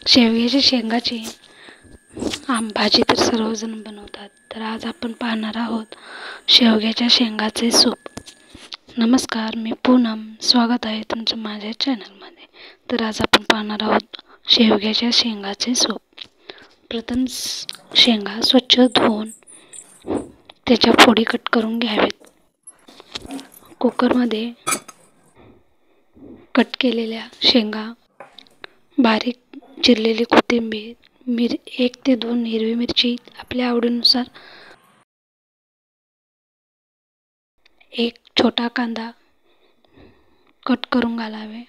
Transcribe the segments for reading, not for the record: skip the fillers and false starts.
शेवग्याच्या शेंगाची भाजी तर सर्वजण बनवतात, तर आज आपण पाहणार आहोत शेवग्याच्या शेंगाचे सूप. नमस्कार, मी पूनम. स्वागत आहे तुमचं माझ्या चॅनलमध्ये. तर आज आपण पाहणार आहोत शेवग्याच्या शेंगाचे सूप. प्रथम शेंगा स्वच्छ धुवून त्याच्या फोडी कट करून घ्यावेत. कुकरमध्ये कट केलेल्या शेंगा, बारीक चिरलेली कोथिंबीर, 1 ते 2 हिरवी मिरची आपल्या आवडीनुसार, 1 छोटा कांदा कट करून घालावे,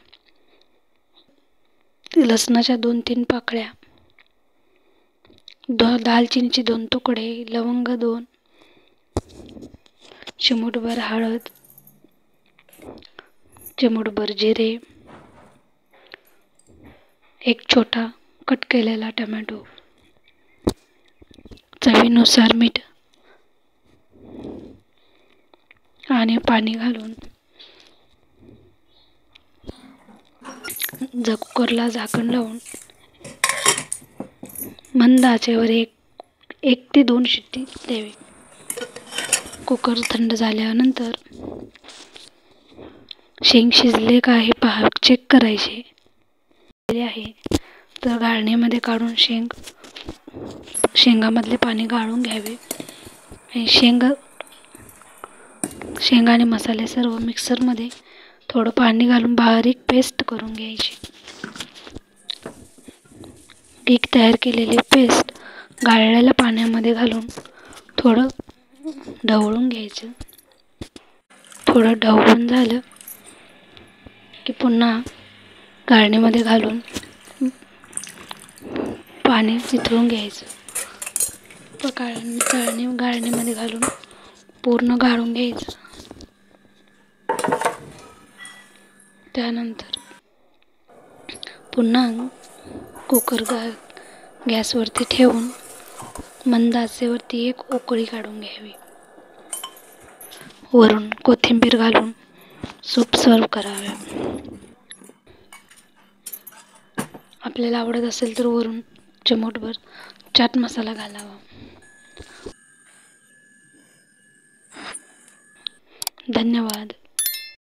लसणाच्या 2-3 पाकळ्या, दालचिनीचे 2 तुकडे, लवंग 2, चिमूटभर हळद, चिमूटभर जिरे, 1 छोटा कट केलेला टोमॅटो, चवीनुसार मीठ आणि पाणी घालून कुकरला झाकण लावून मंद आचेवर 1 ते 2 शिट्टी द्यावी. कुकर थंड झाल्यानंतर शेंग शिजले का हे चेक करायचे आहे तर गाळणीमध्ये काढून शेंगामधले पाणी गाळून घ्यावे. शेंगा आणि मसाले सर्व मिक्सरमध्ये थोडं पाणी घालून बारीक पेस्ट करून घ्यायची. तयार केलेली पेस्ट गाळलेल्या पाण्यामध्ये घालून थोडं ढवळून घ्यायचं. थोडं ढवळून झालं की पुन्हा गाळणीमध्ये घालून पाणी निथळून घ्यायचं. गाळणीमध्ये घालून पूर्ण गाळून घ्यायचं. त्यानंतर पुन्हा कुकर गॅसवरती ठेवून मंद आचेवरती 1 उकळी काढून घ्यावी. वरून कोथिंबीर घालून सूप सर्व करावे. आपल्याला आवडत असेल तर वरून चिमूटभर चाट मसाला घालावा. धन्यवाद.